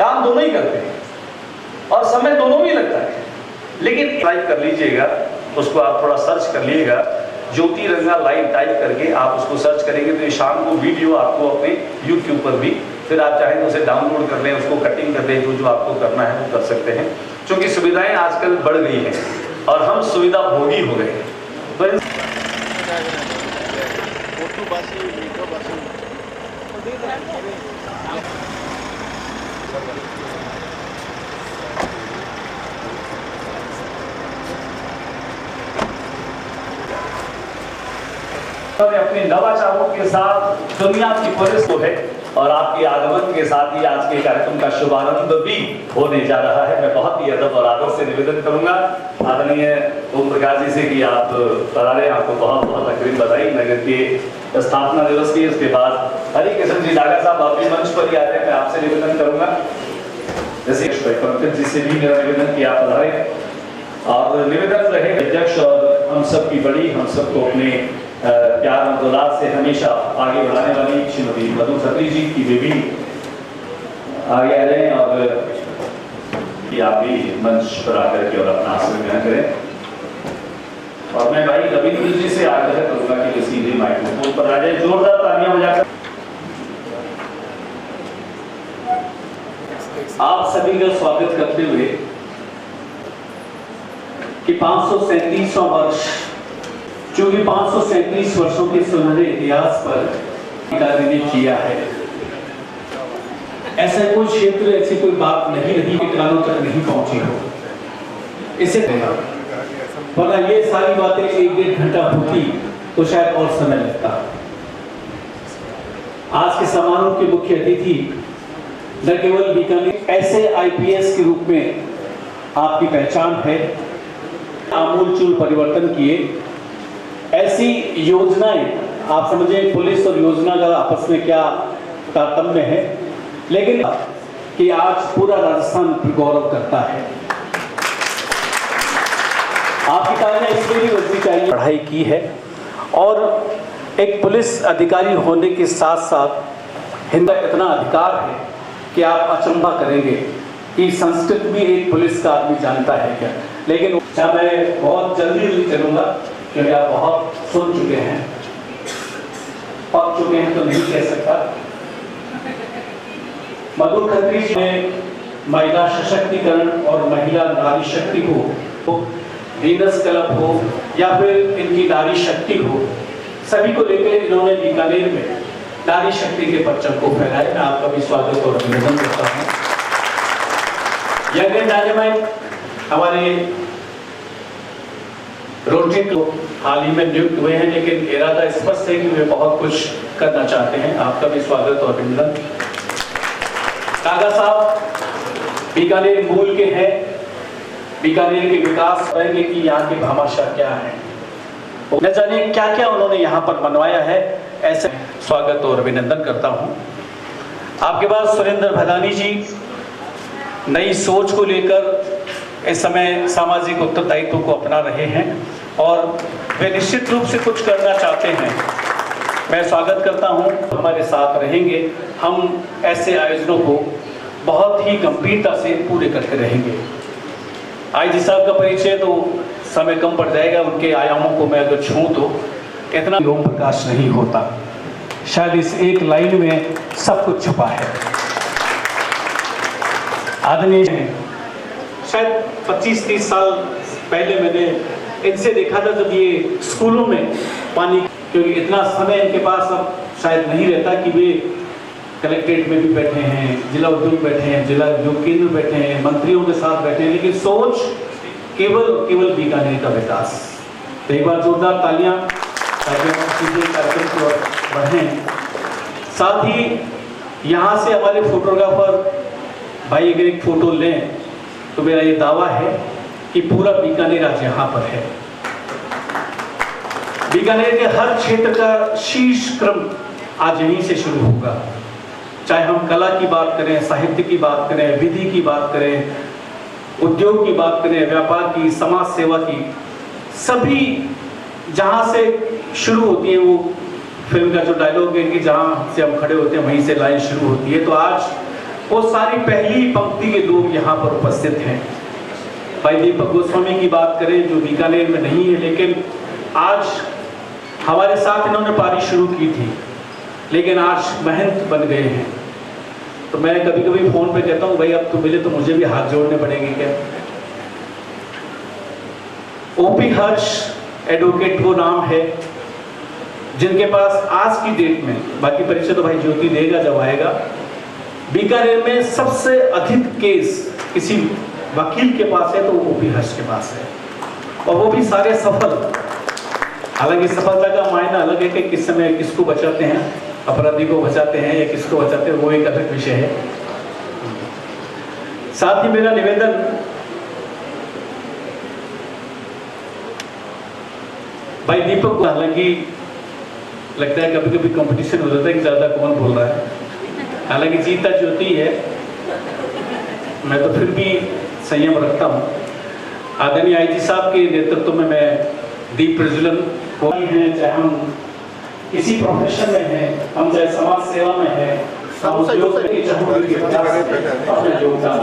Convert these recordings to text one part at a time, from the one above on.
काम दोनों ही करते हैं और समय दोनों भी लगता है, लेकिन टाइप कर लीजिएगा, उसको आप थोड़ा सर्च कर लीजिएगा, ज्योति रंगा लाइव टाइप करके आप उसको सर्च करेंगे तो ये शाम को वीडियो आपको अपने YouTube पर भी, फिर आप चाहें तो उसे डाउनलोड कर लें, उसको कटिंग कर लें, जो आपको करना है वो कर सकते हैं, क्योंकि सुविधाएं आजकल बढ़ गई हैं और हम सुविधा भोगी हो गए हैं। तो अपने नवाचारों के साथ दुनिया की पुलिस को है और आपके आगमन के साथ ही आज के कार्यक्रम का शुभारंभ भी होने जा रहा है। मैं बहुत ही अदब और आदर से निवेदन करूंगा आदरणीय ओम प्रकाश जी से कि आप पधारे, आपको बहुत बहुत अग्रिम बधाई नगर के स्थापना दिवस की। उसके बाद हरि किशन जी डागा साहब आप भी मंच पर ही आ रहे हैं, मैं आपसे निवेदन करूंगा जैसे पंकज जी से भी मेरा निवेदन कि आप पधारे और निवेदन रहे अध्यक्ष और हम सब की बड़ी, हम सबको अपने प्यार और दुलार से हमेशा आगे बढ़ाने वाली श्रीमती मधु खत्री जी की वे भी आगे आ रहे हैं और कि आप भी मंच पर आकर के और अपना आसन ग्रहण करें। और मैं भाई रविंद्र जी से आग्रह करूंगा कि वे सीधे माइक्रोफोन पर आ जाए, जोरदार तालियां बजाकर। आप सभी का स्वागत करते हुए कि 537वां वर्ष, जो कि 537 वर्षों के सुनहरे इतिहास पर कार्य ने किया है, ऐसा कोई क्षेत्र, ऐसी कोई बात नहीं रही कि कानों तक नहीं पहुंची हो। इसे वरना ये सारी बातें 1-1.5 घंटा होती तो शायद और समय लगता। आज के समारोह के मुख्य अतिथि न केवल बीकानेर ऐसे IPS के रूप में आपकी पहचान है, आमूलचूल परिवर्तन किए, ऐसी योजनाएं आप समझें पुलिस और योजना का आपस में क्या तारतम्य है, लेकिन कि आज पूरा राजस्थान गौरव करता है। आपकी तारीफ इसलिए भी बचनी चाहिए, पढ़ाई की है और एक पुलिस अधिकारी होने के साथ साथ हिंदी इतना अधिकार है कि आप अचंभा करेंगे कि संस्कृत भी एक पुलिस का आदमी जानता है क्या। लेकिन मैं बहुत जल्दी चलूंगा क्योंकि आप बहुत सुन चुके हैं, पक चुके हैं तो नहीं कह सकता। मधु खत्री जी ने महिला सशक्तिकरण और महिला नारी शक्ति को, वीनस क्लब हो या फिर इनकी नारी शक्ति हो, सभी को लेकर इन्होंने बीकानेर में नारी शक्ति के परचम को फहराया। मैं आपका भी स्वागत और अभिनंदन करता हूँ। यंग एंड डायनामाइट हमारे रोटरी क्लब हाल ही में नियुक्त हुए हैं, लेकिन इरादा स्पष्ट है कि वे बहुत कुछ करना चाहते हैं। आपका भी स्वागत और अभिनंदन। कागा साहब बीकानेर मूल के हैं, बीकानेर के विकास करेंगे कि यहाँ की भामाशाह क्या है, न जाने क्या क्या उन्होंने यहाँ पर बनवाया है। ऐसे स्वागत और अभिनंदन करता हूँ। आपके पास सुरेंद्र भदानी जी नई सोच को लेकर इस समय सामाजिक उत्तरदायित्व को अपना रहे हैं और वे निश्चित रूप से कुछ करना चाहते हैं। मैं स्वागत करता हूं, हमारे साथ रहेंगे। हम ऐसे आयोजनों को बहुत ही गंभीरता से पूरे करते रहेंगे। आईजी साहब का परिचय तो समय कम पड़ जाएगा, उनके आयामों को मैं अगर छूं तो इतना ओम प्रकाश नहीं होता। शायद इस एक लाइन में सब कुछ छुपा है। आदरणीय शायद 25-30 साल पहले मैंने इनसे देखा था जब ये स्कूलों में पानी, क्योंकि इतना समय इनके पास अब शायद नहीं रहता कि वे कलेक्ट्रेट में भी बैठे हैं, जिला उद्योग बैठे हैं, जिला उद्योग केंद्र बैठे हैं, मंत्रियों के साथ बैठे हैं, लेकिन सोच केवल बीकानेर का विकास। तो एक बार जोरदार तालियां कार्यक्रम की ओर बढ़ें। साथ ही यहाँ से हमारे फोटोग्राफर भाई अगर एक फोटो लें तो मेरा ये दावा है कि पूरा बीकानेर आज यहाँ पर है। बीकानेर के हर क्षेत्र का शीर्ष क्रम आज यहीं से शुरू होगा। चाहे हम कला की बात करें, साहित्य की बात करें, विधि की बात करें, उद्योग की बात करें, व्यापार की, समाज सेवा की, सभी जहाँ से शुरू होती है वो फिल्म का जो डायलॉग है कि जहाँ से हम खड़े होते हैं वहीं से लाइन शुरू होती है। तो आज वो सारी पहली पंक्ति के लोग यहाँ पर उपस्थित हैं। भाई दीपक गोस्वामी की बात करें जो बीकानेर में नहीं है, लेकिन आज हमारे साथ इन्होंने पारी शुरू की थी, लेकिन आज महंत बन गए हैं। तो मैं कभी कभी फोन पे कहता हूँ भाई अब तो मिले तो मुझे भी हाथ जोड़ने पड़ेंगे क्या। ओपी हर्ष एडवोकेट वो नाम है जिनके पास आज की डेट में, बाकी परिचय तो भाई ज्योति देगा जब आएगा, बीकानेर में सबसे अधिक केस किसी वकील के पास है तो ओपी हर्ष के पास है, और वो भी सारे सफल। हालांकि सफलता का मायना अलग है कि किस समय किसको बचाते हैं, अपराधी को बचाते हैं या किसको बचाते हैं, वो एक अलग विषय है। साथ ही मेरा निवेदन भाई दीपक को, हालांकि लगता है कभी कभी कंपटीशन हो जाता है कि ज्यादा कौन बोल रहा है, हालांकि जीता ज्योति है, मैं तो फिर भी संयम रखता हूँ। आदरणीय आईजी साहब के नेतृत्व में मैं दीप प्रज्वलन कोई है, चाहे हम किसी प्रोफेशन में हैं, हम चाहे समाज सेवा में हैं, हम उद्योग में अपना योगदान,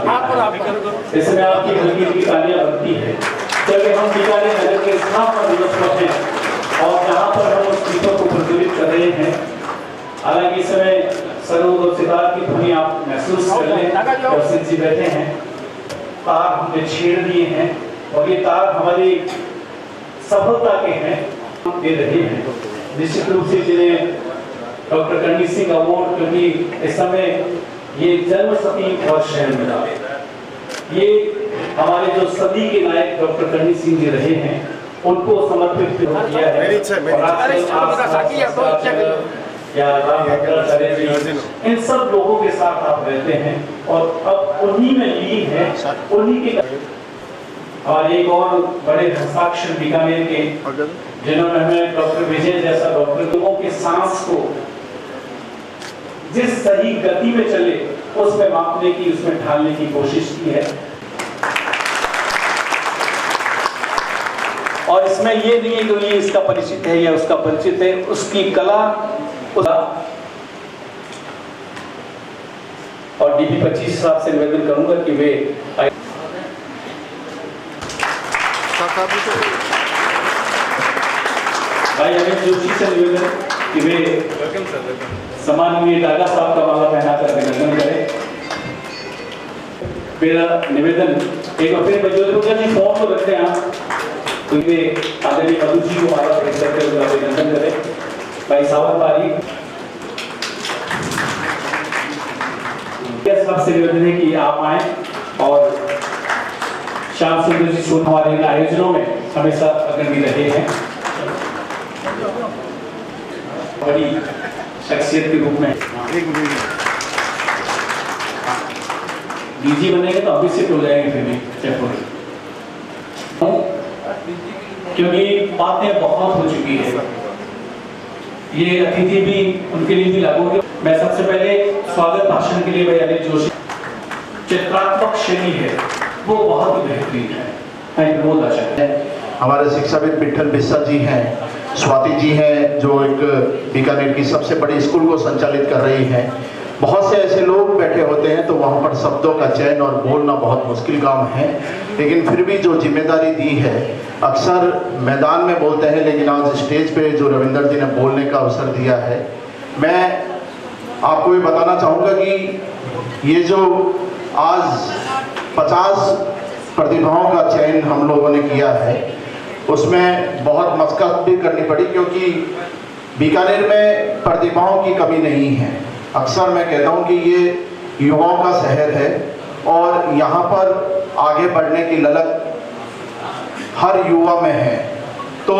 इसमें आपकी हल्की हल्की तालियां बनती है। जब हम बीकानेर नगर के स्थापना दिवस पर हैं और जहाँ पर हम उस दीपक को प्रज्वलित कर रहे हैं, हालांकि इस समय सरोद और सितार की ध्वनि आप महसूस कर लें, जी बैठे हैं, तार हमने छेड़ दिए हैं और ये तार हमारी सफलता के हैं, हम दे रहे हैं। निश्चित रूप से जिन्हें डॉक्टर कर्णी सिंह अवार्ड, क्योंकि इस समय ये जन्मशती वर्ष है मेरा, ये हमारे जो सदी के नायक डॉक्टर कर्णी सिंह जी रहे हैं उनको समर्पित किया है। या इन सब लोगों के साथ आप रहते हैं और अब उन्हीं में लीन है, उन्हीं के। और एक और बड़े हस्ताक्षर बीकानेर के, जिन्होंने हमें डॉक्टर विजय जैसा डॉक्टर लोगों के सांस को जिस सही गति में चले उसमें मापने की, उसमें ढालने की कोशिश की है। और इसमें ये नहीं है कि ये इसका परिचित है या उसका परिचित है, उसकी कला और डीपी 25 साहब से निवेदन करूंगा कि वे भाई अमित जोशी से निवेदन कि वे सम्माननीय दादा साहब का माला पहनाकर अभिनंदन करें। मेरा निवेदन एक बार फिर ज्योतिर्मय जी फोन को रखते हैं आप, तो वे आदरणीय मधु जी को माला भेंट करके उनका अभिनंदन करें। भाई सावन पारी सबसे निवेदन है कि आप आए और श्याम सुंदर जी सोन हमारे आयोजनों में हमेशा अग्रणी रहे हैं, बड़ी शख्सियत के रूप में। डीजी बनेंगे तो अभी शिफ्ट हो जाएंगे फिर भी जयपुर, क्योंकि बातें बहुत हो चुकी है, ये अतिथि भी उनके लिए भी लागू होगी। मैं सबसे पहले स्वागत भाषण के लिए भाई अनिल जोशी, चित्रात्मक शैली है वो बहुत ही बेहतरीन है, मैं बहुत अच्छा है। हमारे शिक्षाविद विठल बिस्सा जी हैं, स्वाति जी हैं जो एक बीकानेर की सबसे बड़ी स्कूल को संचालित कर रही हैं। बहुत से ऐसे लोग बैठे होते हैं तो वहाँ पर शब्दों का चयन और बोलना बहुत मुश्किल काम है, लेकिन फिर भी जो जिम्मेदारी दी है, अक्सर मैदान में बोलते हैं लेकिन आज स्टेज पे जो रविंदर जी ने बोलने का अवसर दिया है, मैं आपको ये बताना चाहूँगा कि ये जो आज 50 प्रतिभाओं का चयन हम लोगों ने किया है उसमें बहुत मशक्कत भी करनी पड़ी, क्योंकि बीकानेर में प्रतिभाओं की कमी नहीं है। अक्सर मैं कहता हूँ कि ये युवाओं का शहर है और यहाँ पर आगे बढ़ने की ललक हर युवा में है। तो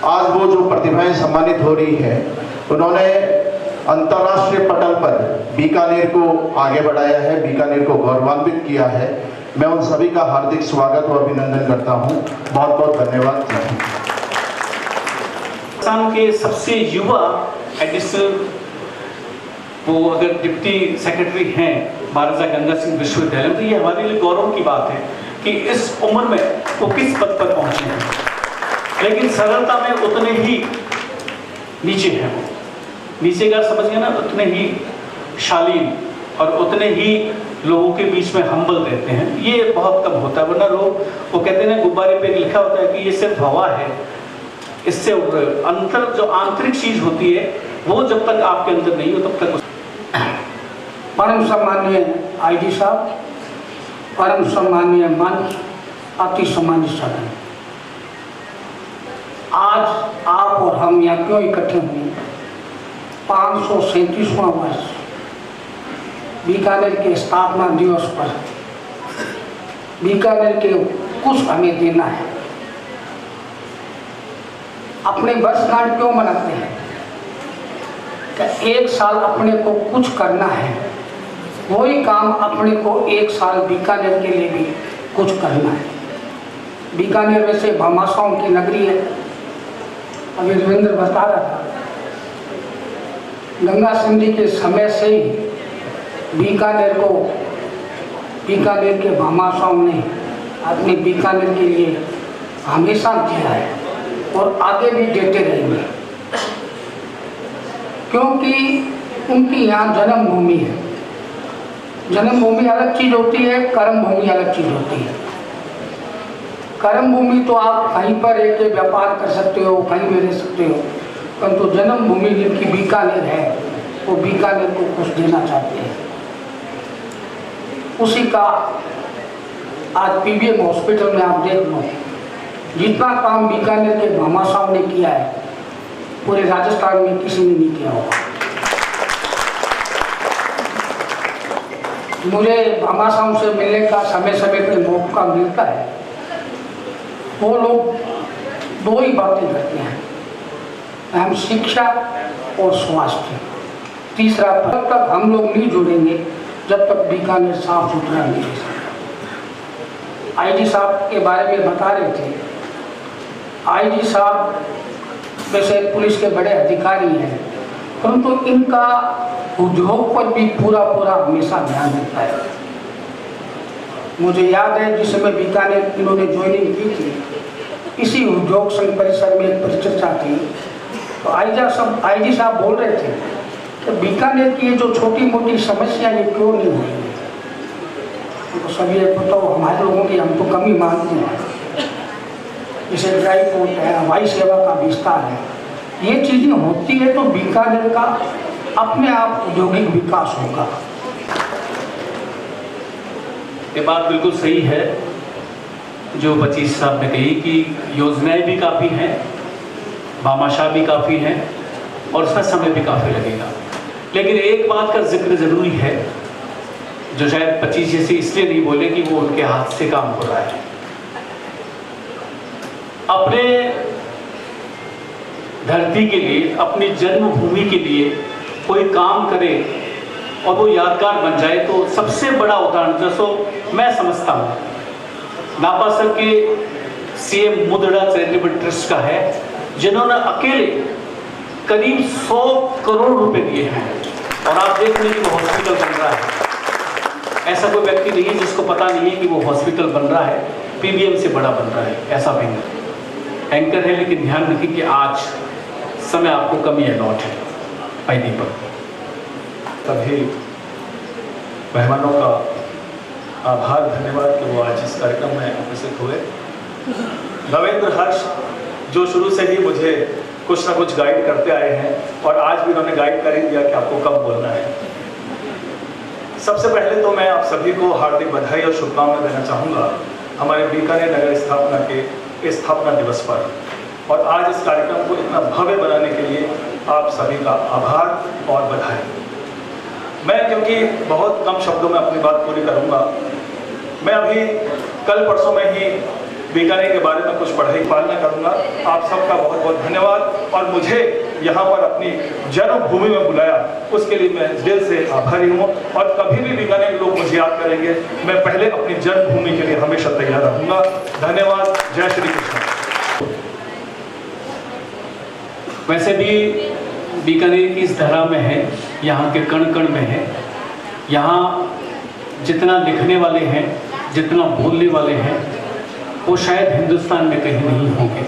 आज वो जो प्रतिभाएं सम्मानित हो रही है, उन्होंने अंतर्राष्ट्रीय पटल पर बीकानेर को आगे बढ़ाया है, बीकानेर को गौरवान्वित किया है। मैं उन सभी का हार्दिक स्वागत और अभिनंदन करता हूं। बहुत बहुत धन्यवाद। पाकिस्तान के सबसे युवा एडिशनल वो अगर डिप्टी सेक्रेटरी हैं महाराजा गंगा सिंह विश्वविद्यालय, तो ये हमारे लिए गौरव की बात है कि इस उम्र में वो किस पद पर पहुंचे हैं, लेकिन सरलता में उतने ही नीचे हैं। वो नीचे का समझ गए ना, उतने ही शालीन और उतने ही लोगों के बीच में हम्बल रहते हैं। ये बहुत कम होता है, वरना लोग वो कहते हैं गुब्बारे पे लिखा होता है कि ये सिर्फ हवा है, इससे अंतर जो आंतरिक चीज होती है वो जब तक आपके अंदर नहीं हो तब तक। परम सम्माननीय आईजी साहब, परम सम्माननीय मंच, अति सम्मानित सदन, आज आप और हम यहाँ क्यों इकट्ठे हुए? 537वां वर्ष बीकानेर के स्थापना दिवस पर बीकानेर के कुछ हमें देना है। अपने वर्षगांठ क्यों मनाते हैं? कि एक साल अपने को कुछ करना है, वही काम अपने को एक साल बीकानेर के लिए भी कुछ करना है। बीकानेर वैसे भामाशाहों की नगरी है। अभी रविंद्र बता रहा था, गंगा सिंह के समय से ही बीकानेर के भामाशाहों ने अपने बीकानेर के लिए हमेशा दिया है और आगे भी देते रहेंगे, क्योंकि उनकी यहाँ जन्मभूमि है। जन्मभूमि अलग चीज होती है, कर्म भूमि अलग चीज होती है। कर्म भूमि तो आप कहीं पर एक व्यापार कर सकते हो, कहीं भी रह सकते हो, परंतु जन्मभूमि जिनकी बीकानेर है वो बीकानेर को कुछ देना चाहते हैं। उसी का आज पीबीएम हॉस्पिटल में आप देख लो, जितना काम बीकानेर के भामाशाहों ने किया है पूरे राजस्थान में किसी ने नहीं किया होगा। मुझे भामाशाहों से मिलने का समय समय पर मौका मिलता है। वो लोग दो ही बातें करते हैं, हम शिक्षा और स्वास्थ्य। तीसरा, तब तक हम लोग नहीं जुड़ेंगे जब तक बीकानेर साफ सुथरा नहीं रह सकता। आईजी साहब के बारे में बता रहे थे, आईजी साहब वैसे पुलिस के बड़े अधिकारी हैं, परंतु इनका उद्योग पर भी पूरा हमेशा ध्यान देता है। मुझे याद है जिस समय बीकानेर इन्होंने ज्वाइनिंग की थी, इसी उद्योग संघ परिसर में एक परिचर्चा थी, तो आईजी साहब बोल रहे थे कि बीकानेर की ये जो छोटी मोटी समस्या ये क्यों नहीं हुई है। तो सभी बताओ, हमारे लोगों की हम तो कमी मानते हैं, जैसे ड्राई पोर्ट है, हवाई सेवा का विस्तार है, ये चीज़ें होती है तो बीकानेर का अपने आप औद्योगिक विकास होगा। ये बात बिल्कुल सही है जो 25 साहब ने कही कि योजनाएं भी काफ़ी हैं, भामाशाह भी काफ़ी हैं और उसका समय भी काफ़ी लगेगा। लेकिन एक बात का जिक्र ज़रूरी है जो शायद 25 जैसे इसलिए नहीं बोले कि वो उनके हाथ से काम हो रहा है। अपने धरती के लिए, अपनी जन्मभूमि के लिए कोई काम करे और वो यादगार बन जाए तो सबसे बड़ा उदाहरण जैसो मैं समझता हूँ नापासर के सीएम मुद्रा चैरिटेबल ट्रस्ट का है, जिन्होंने अकेले करीब 100 करोड़ रुपए दिए हैं और आप देख लीजिए वो हॉस्पिटल बन रहा है। ऐसा कोई व्यक्ति नहीं है जिसको पता नहीं है कि वो हॉस्पिटल बन रहा है, पीबीएम से बड़ा बन रहा है। ऐसा एंकर है, लेकिन ध्यान रखिए कि आज समय आपको कमी अलॉट है। भाई दीपक, सभी मेहमानों का आभार, धन्यवाद कि वो आज इस कार्यक्रम में उपस्थित हुए। नवेंद्र हर्ष जो शुरू से ही मुझे कुछ ना कुछ गाइड करते आए हैं और आज भी उन्होंने गाइड कर ही दिया कि आपको कब बोलना है। सबसे पहले तो मैं आप सभी को हार्दिक बधाई और शुभकामनाएं देना चाहूँगा हमारे बीकानेर नगर स्थापना के स्थापना दिवस पर, और आज इस कार्यक्रम को इतना भव्य बनाने के लिए आप सभी का आभार और बधाई। मैं क्योंकि बहुत कम शब्दों में अपनी बात पूरी करूंगा, मैं अभी कल परसों में ही बीकानेर के बारे में कुछ पढ़ाई पालना करूंगा। आप सबका बहुत बहुत धन्यवाद, और मुझे यहाँ पर अपनी जन्मभूमि में बुलाया उसके लिए मैं दिल से आभारी हूँ। और कभी भी बीकानेर लोग मुझे याद करेंगे, मैं पहले अपनी जन्मभूमि के लिए हमेशा तैयार रहूँगा। धन्यवाद। जय श्री कृष्ण। वैसे भी बीकानेर की इस धरा में है, यहाँ के कण कण में है। यहाँ जितना लिखने वाले हैं, जितना बोलने वाले हैं, वो शायद हिंदुस्तान में कहीं नहीं होंगे।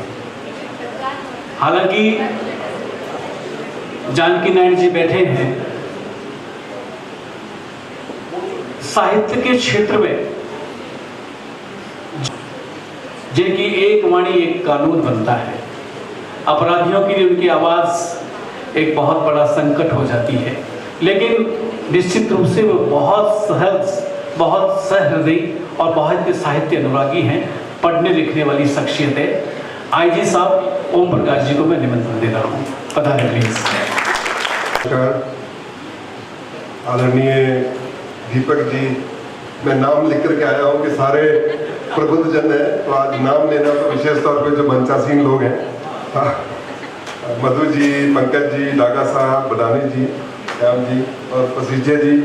हालांकि जानकी नारायण जी बैठे हैं, साहित्य के क्षेत्र में जिनकी एक वाणी एक कानून बनता है, अपराधियों के लिए उनकी आवाज एक बहुत बड़ा संकट हो जाती है, लेकिन निश्चित रूप से वो बहुत सहज, बहुत सहृदयी और बहुत ही साहित्य अनुरागी हैं, पढ़ने लिखने वाली शख्सियत है। आईजी साहब ओम प्रकाश जी को मैं निमंत्रण दे रहा हूँ, पधारें प्लीज। आदरणीय दीपक जी, मैं नाम लिख करके आया हूँ कि सारे प्रबुद्ध जन हैं, तो आज नाम लेना तो विशेष तौर पे जो मंचासीन लोग हैं, मधु जी, पंकज जी, डागा साहब, बदानी जी, श्याम जी और प्रसिज्य जी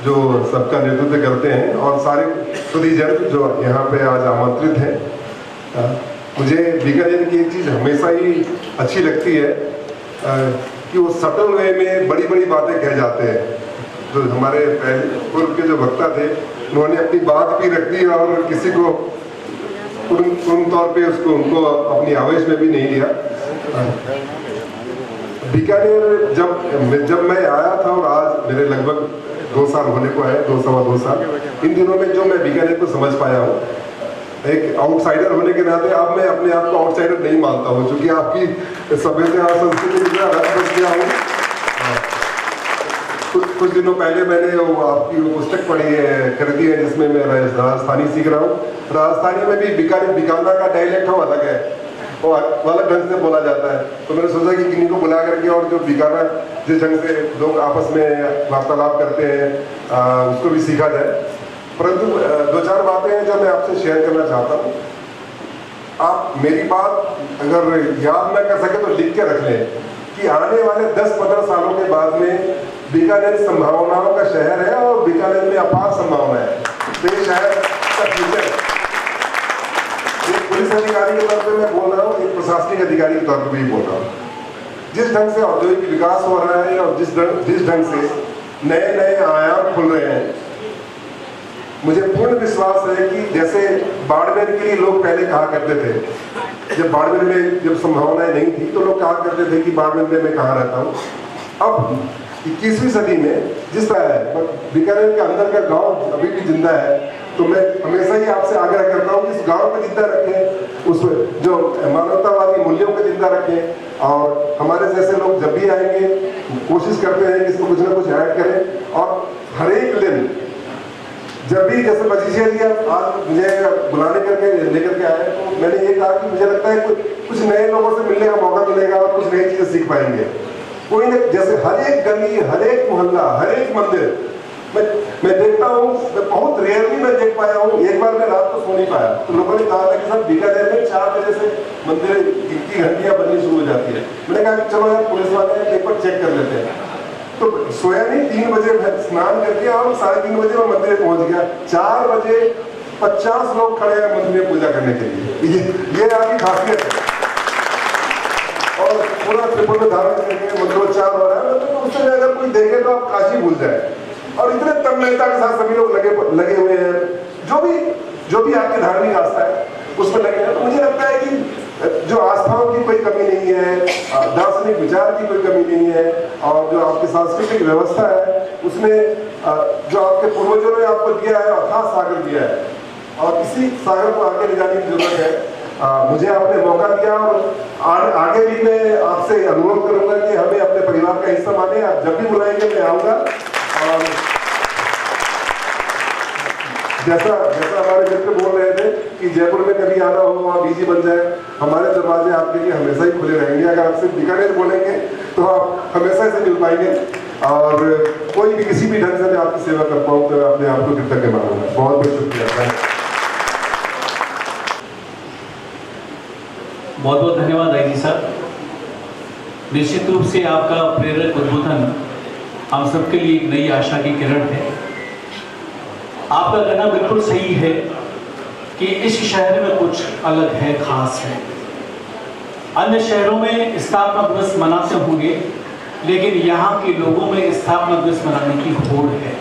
जो सबका नेतृत्व करते हैं, और सारे सुधीजन जो यहाँ पे आज आमंत्रित हैं। मुझे बीकानेर की एक चीज़ हमेशा ही अच्छी लगती है कि वो सटल वे में बड़ी बड़ी बातें कह जाते हैं। जो हमारे पहले पूर्व के जो वक्ता थे, उन्होंने अपनी बात भी रख दी और किसी को पूर्ण तौर पे उनको अपनी आवेश में भी नहीं लिया। बीकानेर जब मैं आया था और आज मेरे लगभग 2 साल होने को है, 2 साल, इन दिनों में जो मैं बीकानेर को समझ पाया हूँ, एक आउटसाइडर होने के नाते अब मैं अपने आप को आउटसाइडर नहीं मानता हूँ, क्योंकि आपकी सभ्यता और संस्कृति में रंग बच गया हूँ। कुछ दिनों पहले मैंने आपकी वो पुस्तक पढ़ी है, खरीदी है, जिसमें मैं राजस्थानी सीख रहा हूँ। राजस्थानी में भी बीकाना का डायलेक्ट हो अलग है, वो अलग ढंग से बोला जाता है। तो मैंने सोचा कि किन्हीं को बुला करके और जो बीकाना जिस ढंग से लोग आपस में वार्तालाप करते हैं उसको भी सीखा जाए। परंतु 2-4 बातें हैं जो मैं आपसे शेयर करना चाहता हूँ। आप मेरी बात अगर याद न कर सके तो लिख के रख लें कि आने वाले 10-15 सालों के बाद में बीकानेर संभावनाओं का शहर है और बीकानेर में अपार संभावना है। तो ये शहर का फ्यूचर है। एक पुलिस अधिकारी के तौर पर मैं बोल रहा हूँ, एक प्रशासनिक अधिकारी के तौर पर भी बोल रहा हूँ। जिस ढंग से औद्योगिक विकास हो रहा है और जिस ढंग से नए नए आयाम खुल रहे हैं, मुझे पूर्ण विश्वास है कि जैसे बाड़मेर के लिए लोग पहले कहा करते थे, जब बाड़मेर में जब संभावनाएं नहीं थी तो लोग कहा करते थे कि बाड़मेर में मैं कहाँ रहता हूँ। अब 21वीं सदी में जिस तरह है, बीकानेर के अंदर का गांव अभी भी जिंदा है, तो मैं हमेशा ही आपसे आग्रह करता हूँ कि इस गांव को जिंदा रखें, उस जो मानवतावादी मूल्यों को जिंदा रखें, और हमारे जैसे लोग जब भी आएंगे कोशिश करते हैं कि इसको कुछ ना कुछ ऐड करें। और हर एक दिन जब भी, जैसे बजीजिया जी आज मुझे बुलाने करके लेकर के आए, तो मैंने ये कहा कि मुझे लगता है कुछ नए लोगों से मिलने का मौका मिलेगा और कुछ नई चीजें सीख पाएंगे। कोई न, जैसे हर एक गली, हर एक मोहल्ला, हर एक मंदिर मैं देखता हूँ, मैं बहुत रेयरली मैं देख पाया हूँ। एक बार मैं रात को सो नहीं पाया, तो लोगों ने कहा था कि सर बीकानेर में 4 बजे से मंदिर की घंटियां बजनी शुरू हो जाती है। मैंने कहा कि चलो यार पुलिस वाले पेपर चेक कर लेते हैं। तो सोया नहीं, 3 बजे स्नान करके और 3:30 बजे मैं मंदिर पहुंच गया। 4 बजे 50 लोग खड़े हैं मंदिर में पूजा करने के लिए। ये आपकी खासियत है। और पूरा पेपर में धारण करके मंत्रोच्चार हो रहा है, तो उससे अगर कोई देखे तो आप काशी भूल जाए। और इतने तन्मयता के साथ सभी लोग लगे हुए हैं, जो भी आपकी धार्मिक आस्था है उसमें लगे हैं। तो मुझे लगता है कि जो आस्थाओं की कोई कमी नहीं है, दार्शनिक विचार की कोई कमी नहीं है, और जो आपकी सांस्कृतिक व्यवस्था है उसमें जो आपके पूर्वजों ने आपको दिया है, अथाह सागर दिया है, और इसी सागर को आगे ले जाने की जरूरत है। मुझे आपने मौका दिया और आगे भी मैं आपसे अनुरोध करूंगा कि हमें अपने परिवार का हिस्सा माने। आप जब भी बुलाएंगे मैं आऊँगा। और जैसा हमारे मित्र बोल रहे थे कि जयपुर में कभी आना हो, वहाँ बीजी बन जाए, हमारे दरवाजे आपके लिए हमेशा ही खुले रहेंगे। अगर आप सिर्फ बीकानेर बोलेंगे तो आप हमेशा से मिल पाएंगे, और कोई भी किसी भी ढंग से मैं आपकी सेवा कर पाऊँ तो मैं अपने आप को कृतज्ञ मानूंगा। बहुत बहुत शुक्रिया। बहुत बहुत धन्यवाद आईजी साहब। निश्चित रूप से आपका प्रेरक उद्बोधन हम सबके लिए एक नई आशा की किरण है। आपका कहना बिल्कुल सही है कि इस शहर में कुछ अलग है, खास है। अन्य शहरों में स्थापना दिवस मनाते होंगे, लेकिन यहाँ के लोगों में स्थापना दिवस मनाने की होड़ है।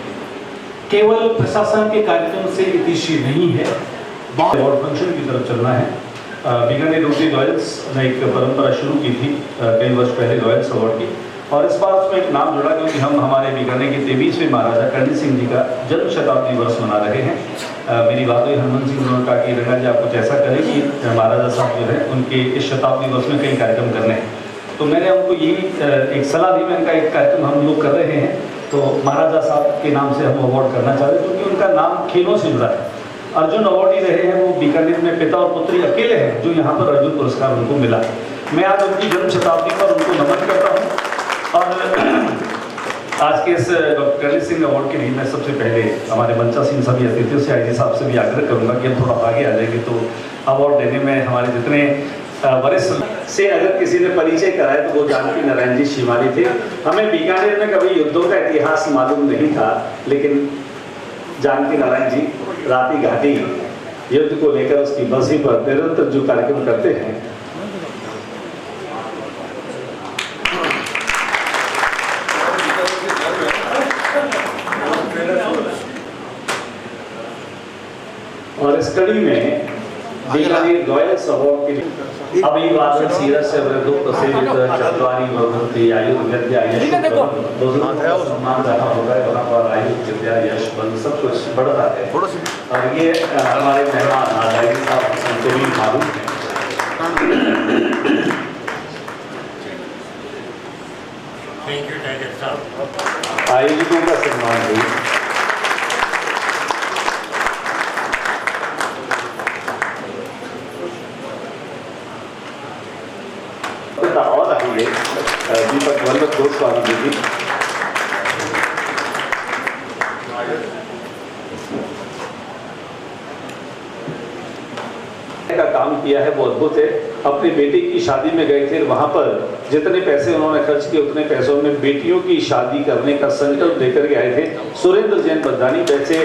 केवल प्रशासन के कार्यक्रम से इतिश्री नहीं है, अवार्ड फंक्शन की तरफ चलना है। बीकानेर रोटरी रॉयल्स ने एक परंपरा शुरू की थी कई वर्ष पहले रॉयल्स अवार्ड की, और इस बार उसमें एक नाम जुड़ा क्योंकि हम हमारे बीकानेर के 23वें महाराजा करणी सिंह जी का जन्म शताब्दी वर्ष मना रहे हैं। मेरी बात हुई हनुमान सिंह उन्होंने कहा कि रंगा जी आप कुछ ऐसा करें कि महाराजा साहब जो है उनके इस शताब्दी वर्ष में कई कार्यक्रम करने हैं। तो मैंने उनको यही एक सलाह दी, मैंने कहा एक कार्यक्रम हम लोग कर रहे हैं तो महाराजा साहब के नाम से हम अवार्ड करना चाहते हैं क्योंकि उनका नाम खेलों से जुड़ा है। अर्जुन अवार्डी रहे हैं वो बीकानेर में पिता और पुत्री अकेले हैं जो यहाँ पर अर्जुन पुरस्कार उनको मिला। मैं आज उनकी जन्म शताब्दी पर उनको नमन करता हूँ और आज के इस डॉक्टर करणी सिंह अवार्ड के लिए मैं सबसे पहले हमारे मंचा सिंह सभी अतिथियों से आईजी साहब से भी आग्रह करूँगा कि हम थोड़ा आगे आ जाएंगे तो अवार्ड देने में हमारे जितने वरिष्ठ से अगर किसी ने परिचय कराया तो वो जानकी नारायण जी शिवानी थे। हमें बीकानेर में कभी युद्धों का इतिहास मालूम नहीं था, लेकिन जानकी नारायण जी राती घाटी युद्ध को लेकर उसकी बरसी पर निरंतर जो कार्यक्रम करते हैं और इस कड़ी में बीकानेर रॉयल्स अवार्ड के लिए अभिवादन सीरत से वृद्धो प्रसेवित चतुरानी वर्धन्ते आयु विद्या यश सम्मान रहा होगा वहाँ पर आयु विद्या यश बल सब कुछ बढ़ता है। और ये हमारे मेहमान आचार्य साहब उनको भी मालूम है। आयोजकों का सम्मान हुई और आइए दीपक वल्लभ गोस्वामी जी की का काम किया है वो अद्भुत है। अपनी बेटी की शादी में गए थे, वहां पर जितने पैसे उन्होंने खर्च किए उतने पैसों में बेटियों की शादी करने का संकल्प लेकर के आए थे। सुरेंद्र जैन बद्दानी वैसे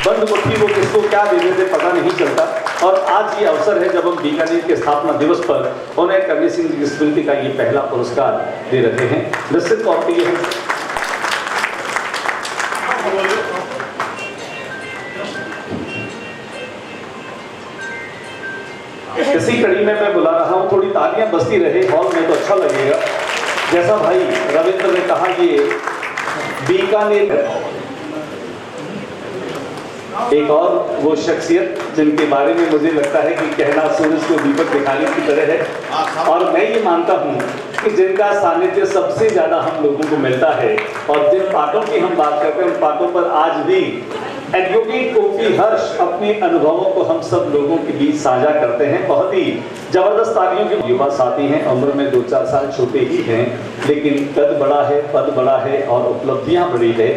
बंद मुट्ठी वो किसको क्या दे देते पता नहीं चलता। और आज ये अवसर है जब हम बीकानेर के स्थापना दिवस पर उन्हें करणी सिंह जी की स्मृति का ये पहला पुरस्कार दे रहे हैं। निश्चित तौर पर इसी कड़ी में मैं बुला रहा हूं, थोड़ी तालियां बजती रहे हॉल में तो अच्छा लगेगा। जैसा भाई रविंद्र ने कहा ये बीकानेर एक और वो शख्सियत जिनके बारे में मुझे लगता है कि कहना सूरज को दीपक दिखाने की तरह है। और मैं ये मानता हूँ कि जिनका सानिध्य सबसे ज्यादा हम लोगों को मिलता है और जिन पाठों की हम बात करते हैं उन पाठों पर आज भी एडवोकेट कोफी हर्ष अपने अनुभवों को हम सब लोगों के बीच साझा करते हैं। बहुत ही जबरदस्त तालियों के युवा साथी हैं, उम्र में 2-4 साल छोटे ही हैं, लेकिन कद बड़ा है, पद बड़ा है और उपलब्धियां बड़ी है।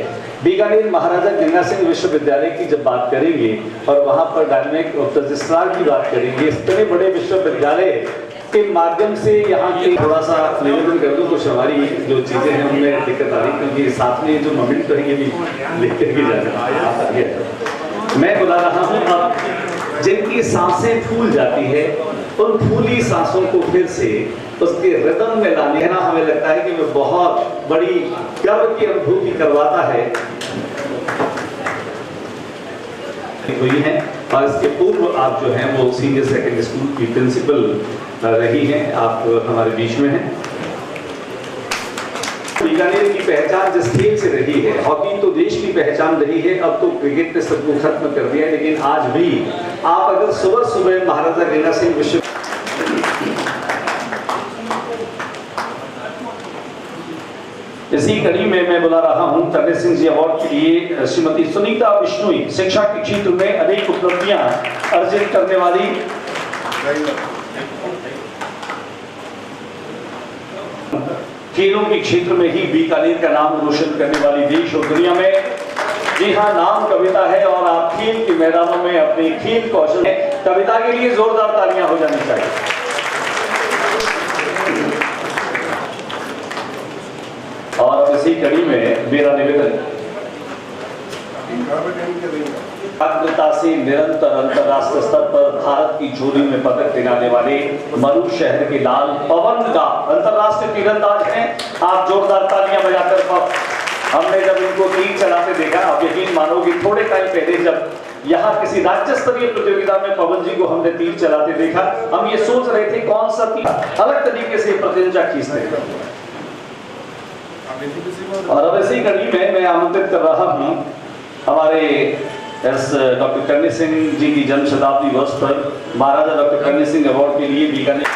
बीकानेर महाराजा गंगा सिंह विश्वविद्यालय की जब बात करेंगे और वहां पर डायनेमिक रजिस्ट्रार की बात करेंगे, इतने बड़े विश्वविद्यालय के माध्यम से यहाँ के थोड़ा सा निवेदन कर दूं, कुछ हमारी जो चीजें हैं उनमें दिक्कत आ रही क्योंकि साथ में जो मोमेंट करेंगे भी लेकर के जाना। मैं बुला रहा हूँ अब जिनकी सांसें फूल जाती है उन फूली सांसों को फिर से उसके रिदम में लाने ना हमें लगता है कि वो बहुत बड़ी गर्व की अनुभूति करवाता है हुई है। और इसके पूर्व आप जो हैं वो सीनियर सेकेंडरी स्कूल की प्रिंसिपल रही हैं, आप हमारे बीच में हैं। बीकानेर की पहचान जिस खेल से रही है, हॉकी तो देश की पहचान रही है, अब तो क्रिकेट ने सबको खत्म कर दिया है, लेकिन आज भी आप अगर सुबह सुबह महाराजा गंगा सिंह विश्व इसी कड़ी में मैं बुला रहा हूं करणी सिंह जी अवार्ड के लिए श्रीमती सुनीता बिश्नोई, शिक्षा के क्षेत्र में अनेक उपलब्धियां अर्जित करने वाली, खेलों के क्षेत्र में ही बीकानेर का नाम रोशन करने वाली देश और दुनिया में। जी हाँ, नाम कविता है और आप खेल के मैदानों में अपने खेल कौशल है। कविता के लिए जोरदार तालियां हो जानी चाहिए। और इसी कड़ी में मेरा निवेदन अग्रता से निरंतर अंतरराष्ट्रीय स्तर पर भारत की झोली में पदक दिलाने वाले मरू शहर के लाल पवन का अंतरराष्ट्रीय तीरंदाज हैं। आप जोरदार तालियां बजाकर हमने जब इनको तीर चलाते देखा, आप यकीन मानोगे थोड़े टाइम पहले जब यहाँ किसी राज्य स्तरीय प्रतियोगिता में पवन जी को हमने तीर चलाते देखा, हम ये सोच रहे थे कौन सा तीर अलग तरीके से प्रतियोगिता खींचते हैं। और अब इसी कड़ी में मैं आमंत्रित कर रहा हूं हमारे डॉक्टर करणी सिंह जी की जन्म शताब्दी वर्ष पर महाराजा डॉक्टर करणी सिंह अवार्ड के लिए बीकानेर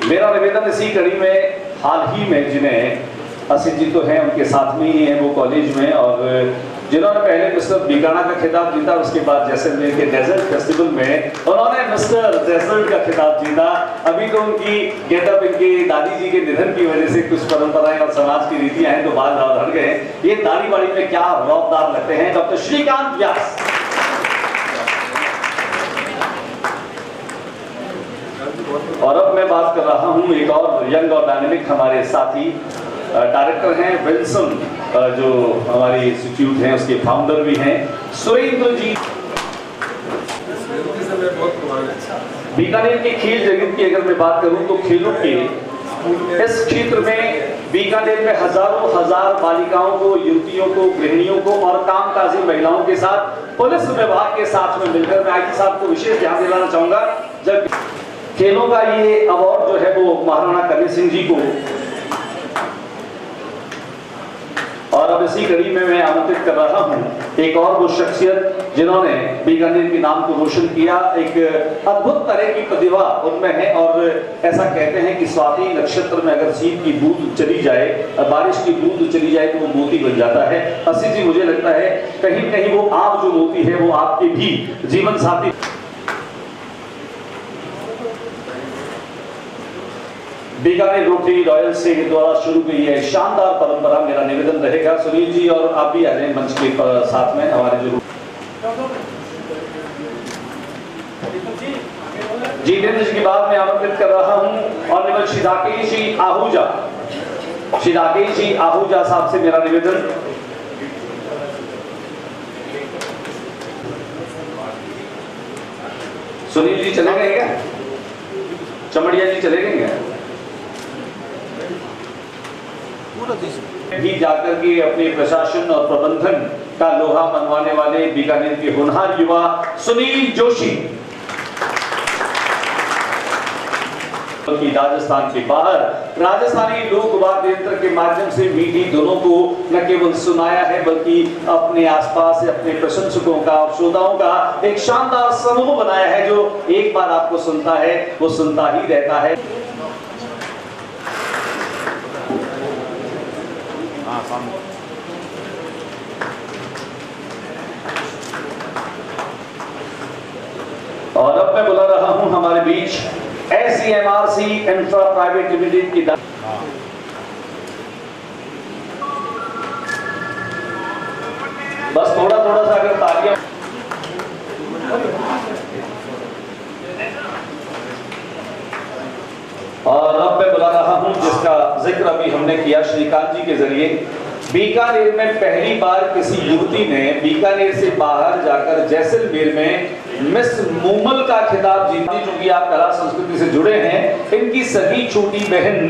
मेरा निवेदन इसी कड़ी में हाल ही में जिन्हें असित जी तो हैं उनके साथ में ही हैं वो कॉलेज में और जिन्होंने पहले मिस्टर बीकाना का खिताब जीता उसके बाद जैसलमेर के डेजर्ट फेस्टिवल में उन्होंने मिस्टर डेजर्ट का खिताब जीता। अभी तो उनकी गेटअप इनके दादी जी के निधन की वजह से कुछ परंपराएं और समाज की रीतियां हैं तो बाल हट गए। ये दाढ़ी वाड़ी में क्या रौबदार लगते हैं डॉक्टर श्रीकांत व्यास। और अब मैं बात कर रहा हूं एक और यंग और डायनेमिक हमारे साथी डायरेक्टर हैं विल्सन जो हमारे इंस्टीट्यूट हैं उसके फाउंडर भी हैं सुरेंद्र जी। बीकानेर के खेल जगत की अगर मैं बात करूं तो खेलों के इस क्षेत्र में बीकानेर में हजारों हजार बालिकाओं को युवतियों को गृहिणियों को और कामकाजी महिलाओं के साथ पुलिस विभाग के साथ में मिलकर मैं आईजी साहब को विशेष ध्यान दिलाना चाहूंगा जब खेलों का ये अवार्ड जो है वो महाराणा करणी सिंह जी को और अब इसी कड़ी में मैं आमंत्रित कर रहा हूं एक और वो शख्सियत जिन्होंने बीकानेर के नाम को रोशन किया। एक अद्भुत तरह की प्रतिभा उनमें है और ऐसा कहते हैं कि स्वाति नक्षत्र में अगर सीप की बूंद चली जाए बारिश की बूंद चली जाए तो वो मोती बन जाता है। असित जी मुझे लगता है कहीं कहीं वो आप जो मोती है वो आपके भी जीवन साथी बीकानेर रोटरी रॉयल से द्वारा शुरू हुई है शानदार परंपरा। मेरा निवेदन रहेगा सुनील जी और आप भी आ जाए मंच के साथ में हमारे जो जितेंद्र जी की बात मैं आमंत्रित कर रहा हूं ऑनरेबल शिदाकेश जी आहूजा। शिदाकेश जी आहूजा साहब से मेरा निवेदन। सुनील जी चले गए क्या? चमड़िया जी चले गए क्या? भी जाकर के अपने प्रशासन और प्रबंधन का लोहा मनवाने वाले बीकानेर के होनहार युवा सुनील जोशी राजस्थान के बाहर राजस्थानी लोक वाद्य यंत्र के माध्यम से मीठी धुनों को न केवल सुनाया है बल्कि अपने आसपास अपने प्रशंसकों का और श्रोताओं का एक शानदार समूह बनाया है जो एक बार आपको सुनता है वो सुनता ही रहता है। और अब मैं बुला रहा हूं हमारे बीच SEMRC इंफ्रा प्राइवेट लिमिटेड की बस थोड़ा थोड़ा सा अगर तालियां और अब मैं बुला रहा हूं जिसका जिक्र अभी हमने किया श्रीकांत जी के जरिए। बीकानेर में पहली बार किसी युवती ने बीकानेर से बाहर जाकर जैसलमेर में मिस मूमल का खिताब जीता। चूंकि आप कला संस्कृति से जुड़े हैं इनकी सगी छोटी बहन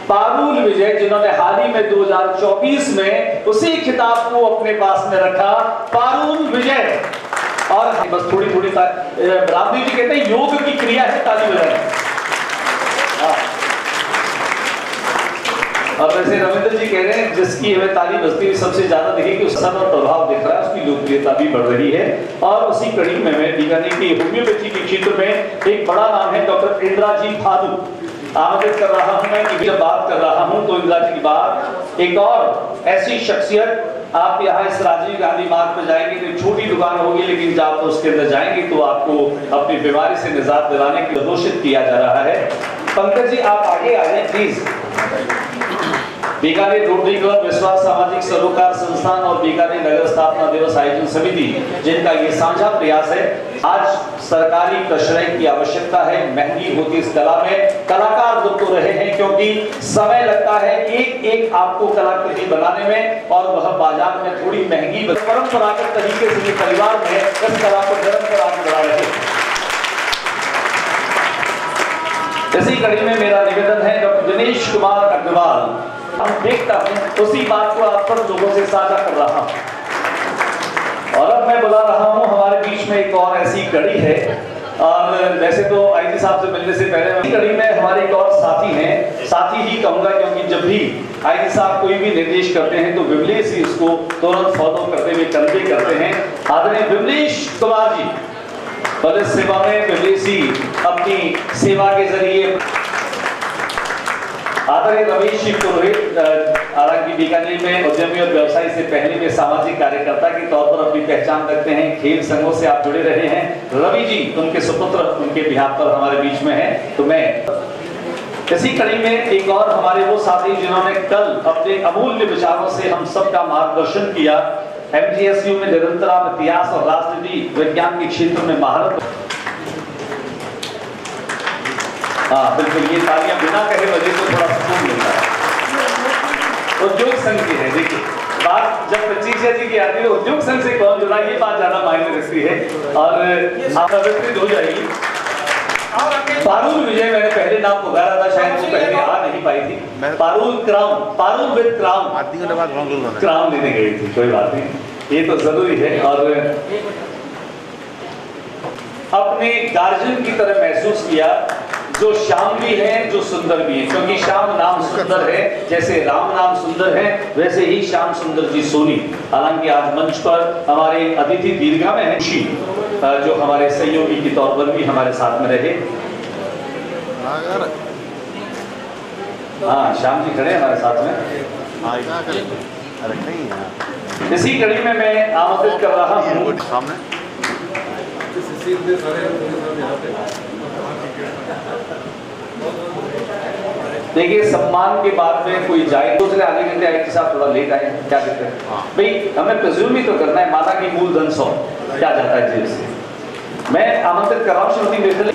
पारुल विजय जिन्होंने हाल ही में 2024 में उसी खिताब को अपने पास में रखा। पारुल विजय और बस थोड़ी थोड़ी रामदेव जी कहते हैं योग की क्रिया है ताली बजाना। और वैसे रविंद्र जी कह रहे हैं जिसकी हमें ताली बजती हुई सबसे ज्यादा देखिए कि उसका प्रभाव दिख रहा है उसकी लोकप्रियता भी बढ़ रही है। और उसी कड़ी में मैं बीकानेर की होम्योपैथी के क्षेत्र में एक बड़ा नाम है डॉक्टर इंदिरा जी भादु आमंत्रित कर रहा हूं मैं कि जब बात कर रहा हूं तो इंदिरा जी की बात एक और ऐसी शख्सियत आप यहाँ इस राजीव गांधी मार्ग पर जाएंगे तो छोटी दुकान होगी लेकिन जब आप उसके अंदर जाएंगे तो आपको अपनी बीमारी से निजात दिलाने के लिए घोषित किया जा रहा है। पंकज जी आप आगे आ जाए प्लीज। बीकानेर रोटरी क्लब विश्वास सामाजिक सरोकार संस्थान और बीकानेर नगर स्थापना दिवस आयोजन समिति जिनका ये साझा प्रयास है। आज सरकारी प्रश्रय की आवश्यकता है। महंगी होती इस कला में कलाकार दुख तो रहे हैं क्योंकि समय लगता है एक एक आपको कलाकृति बनाने में और वह बाजार में थोड़ी महंगी परंपरागत तरीके से परिवार में इस कला को निरंतर आगे बढ़ा रहे हैं। इसी कड़ी में मेरा निवेदन है डॉक्टर दिनेश कुमार अग्रवाल हम देखता हूं उसी बात को आप सब लोगों से साझा कर रहा हूं। और अब मैं बुला रहा हूं हमारे बीच में एक और ऐसी कड़ी है और वैसे तो आईजी साहब से मिलने से पहले कड़ी में हमारे एक और साथी हैं, साथी ही कहूंगा क्योंकि जब भी आईजी साहब कोई भी निर्देश करते हैं तो विमलेश ही उसको तुरंत फॉलो करते हुए कन्वे करते हैं। आदरणीय विमलेश कुमार जी पुलिस सेवा में विमलेश ही अपनी सेवा के जरिए। आदरणीय रमेश जी पुरोहित हालांकि बीकानेर में उद्यमी और व्यवसायी से पहले में सामाजिक कार्यकर्ता के तौर पर अपनी पहचान रखते हैं, खेल संघों से आप जुड़े रहे हैं। रवि जी उनके सुपुत्र उनके बिहार पर हमारे बीच में है। तो मैं इसी कड़ी में एक और हमारे वो साथी जिन्होंने कल अपने अमूल्य विचारों से हम सबका मार्गदर्शन किया, एमजीएसयू में निरंतर इतिहास और राजनीति विज्ञान के क्षेत्र में महारत। हाँ बिल्कुल, ये तालियां बिना कहे वजह से थोड़ा सुकून मिलता है। उद्योग संघ की है, देखिए बात जब प्रतीक्षा जी की आती है उद्योग संघ से कौन जुड़ा, ये बात ज्यादा मायने रखती है और आप विस्तृत हो जाएगी। पारुल विजय मैंने पहले नाम पुकारा था, शायद वो पहले आ नहीं पाई थी। Parul crown, Parul with crown, crown लेने गई थी, कोई बात नहीं, ये तो जरूरी है। और अपने गार्जियन की तरह महसूस किया, जो श्याम भी है जो सुंदर भी है, क्योंकि श्याम नाम सुंदर है, जैसे राम नाम सुंदर है वैसे ही श्याम सुंदर जी सोनी। हालांकि आज मंच पर हमारे अतिथि दीर्घा में है जो हमारे सहयोगी के तौर पर भी हमारे साथ में रहे। हाँ श्याम जी खड़े हमारे साथ में। इसी कड़ी में मैं आमंत्रित कर रहा हूँ, देखिए सम्मान के बाद में कोई जाए, दूसरे आगे घंटे आए कि साहब थोड़ा लेट आए, क्या कहते हैं भाई, हमें प्रिज्यूम ही तो करना है, माता की मूलधन 100 क्या जाता है जेब से। मैं आमंत्रित कर रहा हूँ श्रीमती मेखले।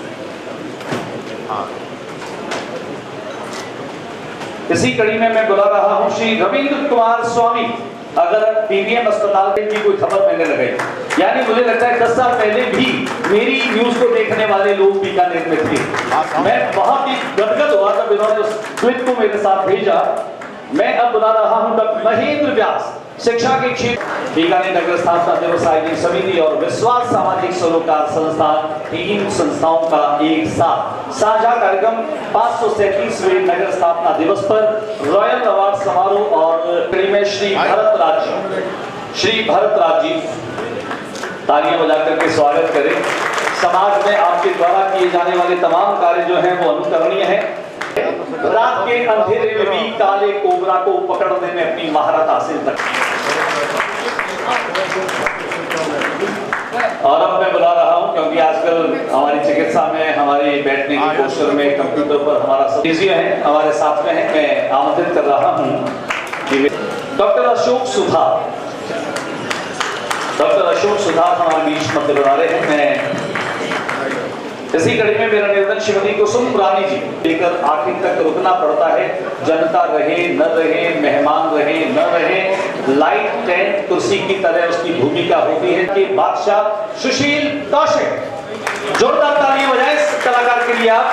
इसी कड़ी में मैं बुला रहा हूँ श्री रविंद्र कुमार स्वामी। अगर पीवीएम अस्पताल की कोई खबर मैंने लगाई, यानी मुझे लगता है 10 साल पहले भी मेरी न्यूज को देखने वाले लोग बीकानेर में थे। मैं बहुत ही गदगद हुआ जब इन्होंने उस ट्वीट को मेरे साथ भेजा। मैं अब बुला रहा हूं डॉक्टर महेंद्र व्यास, शिक्षा के क्षेत्र बीकानेर नगर स्थापना दिवस आयोजन समिति और विश्वास सामाजिक सरोकार संस्थान, 3 संस्थाओं का एक साथ साझा कार्यक्रम 537वें नगर स्थापना दिवस पर रॉयल अवार्ड समारोह और में श्री भरत राज जी तालियां बजा करके स्वागत करें। समाज में आपके द्वारा किए जाने वाले तमाम कार्य जो हैं वो अनुकरणीय हैं। रात के अंधेरे में भी काले कोबरा को पकड़ने में अपनी महारत हासिल कर। और अब मैं बुला रहा हूं क्योंकि आजकल हमारी चिकित्सा में हमारे बैठने के पोस्टर में कंप्यूटर पर हमारा सब चीजें हैं, हमारे साथ में है। मैं आमंत्रित कर रहा हूं डॉक्टर अशोक सुधार। डॉक्टर अशोक सुधार हमारे बीच मध्य बना रहे हैं। मैं इसी कड़ी में मेरा निवेदन श्रीमती कुसुम पुरानी जी लेकर आखिर तक रुकना पड़ता है। जनता रहे न रहे, मेहमान रहे न रहे, लाइट टेंट कुर्सी की तरह उसकी भूमिका होती है कि बादशाह सुशील कौशिक। जोरदार तालियां बजाएं इस कलाकार के लिए। आप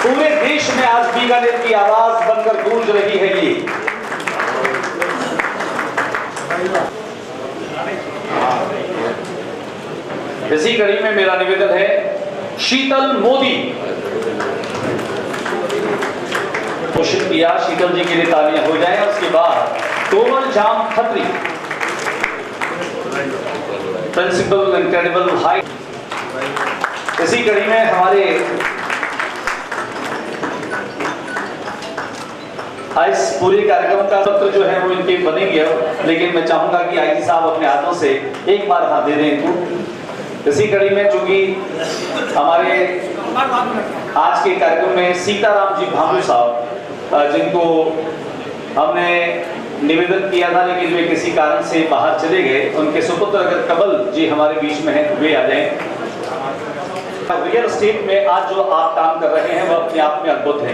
पूरे देश में आज बीकानेर की आवाज बनकर गूंज रही है। ये इसी कड़ी में मेरा निवेदन है शीतल मोदी। घोषित किया, शीतल जी के लिए तालियां हो जाएं। उसके बाद कोमल जाम खत्री, प्रिंसिपल इनक्रेडिबल हाई। इसी कड़ी में हमारे इस पूरे कार्यक्रम का पत्र जो है वो इनके बनेंगे, लेकिन मैं चाहूंगा कि आईजी साहब अपने हाथों से एक बार हाथ दे दें इनको। इसी कड़ी में चूंकि हमारे आज के कार्यक्रम में सीताराम जी भामू साहब, जिनको हमने निवेदन किया था लेकिन वे किसी कारण से बाहर चले गए, उनके सुपुत्र अगर कमल जी हमारे बीच में हैं तो वे आ जाएं। रियल एस्टेट में आज जो आप काम कर रहे हैं वो अपने आप में अद्भुत है।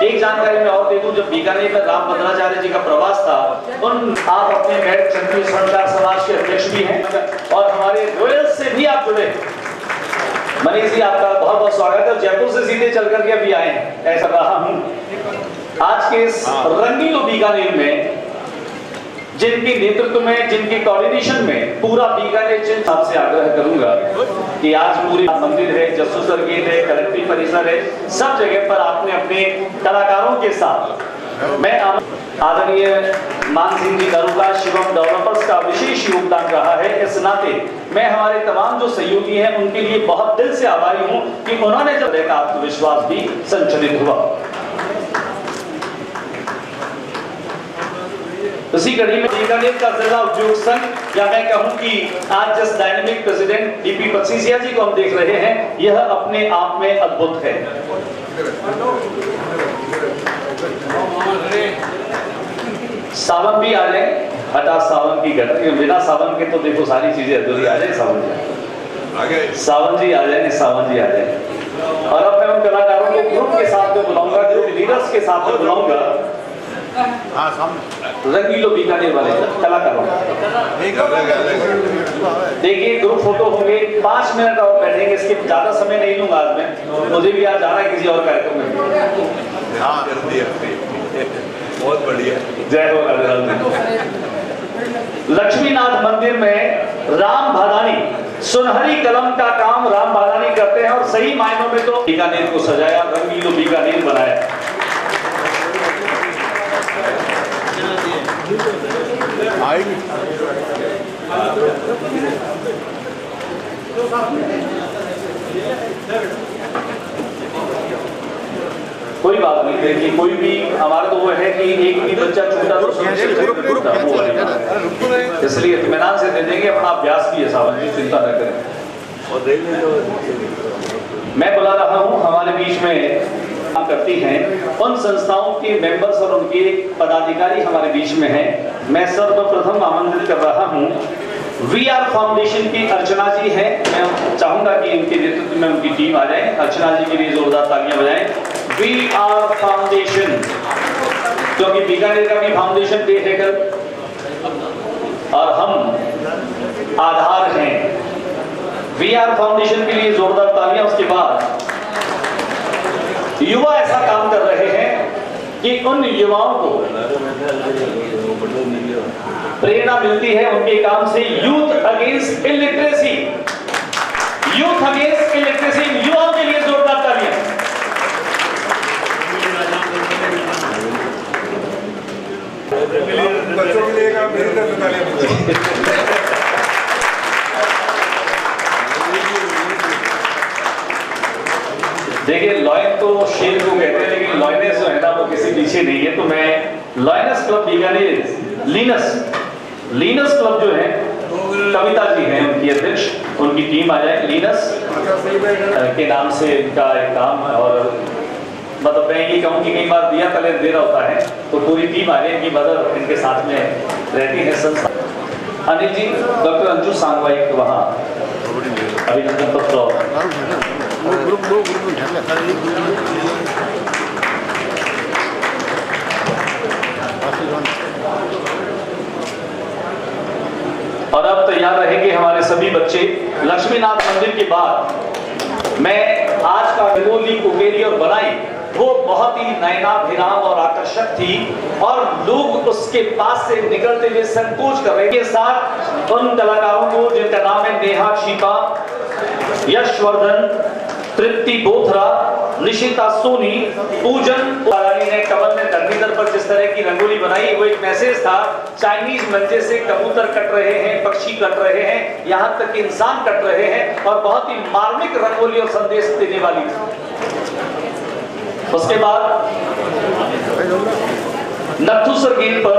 एक जानकारी मैं और दे दूं, जब बीकानेर में राम भद्राचार्य जी का प्रवास था, आप अपने मेरठ क्षत्रिय स्वर्णकार समाज के अध्यक्ष भी हैं और हमारे रॉयल से भी आप जुड़े। मनीष जी आपका बहुत बहुत स्वागत है। जयपुर से सीधे चल करके अभी आए हैं, ऐसा रहा हूं। आज के इस रंगीलो बीकानेर में जिनके नेतृत्व में, जिनके कोऑर्डिनेशन में पूरा बीकानेर आपसे आग्रह करूंगा कि आज पूरे मंदिर है, जसूसर गेट है, कलेक्ट्रेट परिसर है, सब जगह पर आपने अपने कलाकारों के साथ मैं आदरणीय मान सिंह जी दारुका शिवम डेवलपर्स का विशेष योगदान रहा है। इस नाते मैं हमारे तमाम जो सहयोगी हैं उनके लिए बहुत दिल से आभारी हूं कि उन्होंने जब देखा आत्मविश्वास भी संचलित हुआ। उसी कड़ी में बीकानेर का जिला उद्योग संघ, या मैं कहूं कि आज जिस डायनेमिक प्रेसिडेंट डीपी पक्सीसिया जी को हम देख रहे हैं, यह अपने आप में अद्भुत है। सावन भी आ जाए, हटा सावन की घटा, बिना सावन के तो देखो सारी चीजें अधूरी। आ जाए सावन जी, सावन जी आ जाए, सावन जी आ जाए। और अब मैं उन कलाकारों को ग्रुप के साथ में बुलाऊंगा, ग्रुप लीडर्स के साथ में बुलाऊंगा, रंगीलो बीकानेर वाले कलाकारों। देखिए ग्रुप फोटो होंगे, 5 मिनट और बैठेंगे, इसके ज्यादा समय नहीं लूंगा आज मैं, मुझे भी आज जाना है किसी और कार्यक्रम में। बहुत बढ़िया। जय हो राधे। लक्ष्मीनाथ मंदिर में राम भादानी सुनहरी कलम का काम राम भादानी करते हैं और सही मायनों में तो बीकानेर को सजाया, रंगीलो बीकानेर बनाया। कोई बात नहीं, देखिए कोई भी हमारा तो वो है कि एक भी बच्चा छूटा तो इसलिए इत्मीनान से दे देंगे, अपना अभ्यास भी है सावन जी, चिंता न करें। मैं बुला रहा हूँ हमारे बीच में काम करती हैं उन संस्थाओं के मेंबर्स और उनके पदाधिकारी हमारे बीच में हैं। मैं सर्वप्रथम आमंत्रित कर रहा हूँ VR फाउंडेशन की अर्चना जी हैं। मैं चाहूंगा कि इनके नेतृत्व में उनकी टीम आ जाए। अर्चना जी के लिए जोरदार तालियां बजाएं। VR फाउंडेशन, क्योंकि बीकानेर का भी फाउंडेशन डे है कल और हम आधार हैं। VR फाउंडेशन के लिए जोरदार तालियां। उसके बाद युवा ऐसा काम कर रहे हैं कि उन युवाओं को प्रेरणा मिलती है उनके काम से। Youth against illiteracy, youth against illiteracy, युवाओं के लिए जोरदार तालियां। बच्चों के लिए काम मेरी तरफ से तालियां। देखिए लॉयन तो शेर को कहते हैं, लेकिन लॉयनेस जो है ना वो किसी पीछे नहीं है। तो मैं lioness club Bikaner, Lions club जो है, कविता जी हैं उनकी अध्यक्ष, उनकी टीम आ जाए। लीनस के नाम से इनका एक काम है और मतलब मैं ये कहूँ कि कई बार दिया तले अंधेरा होता है, तो पूरी टीम आ जाए। इनकी मदर इनके साथ में रहती है। संस्था अनिल जी, डॉक्टर अंजू सांगवाई वहाँ अभिनंदन पत्र। और अब तैयार रहेंगे हमारे सभी बच्चे। लक्ष्मीनाथ मंदिर के बाद मैं आज का रंगोली कुकेरी और बनाई वो बहुत ही नयनाभिराम और आकर्षक थी और लोग उसके पास से निकलते हुए संकोच कर रहे थे। साथ उन कलाकारों को जिनका नाम है नेहा शिपा, यशवर्धन, तृप्ति बोथरा, निशिता सोनी, पूजन ने कमल ने धरनीधर पर जिस तरह की रंगोली बनाई, वो एक मैसेज था। चाइनीज मंजे से कबूतर कट रहे हैं, पक्षी कट रहे हैं, यहाँ तक कि इंसान कट रहे हैं और बहुत ही मार्मिक रंगोली और संदेश देने वाली थी। उसके बाद नथुसर गेट पर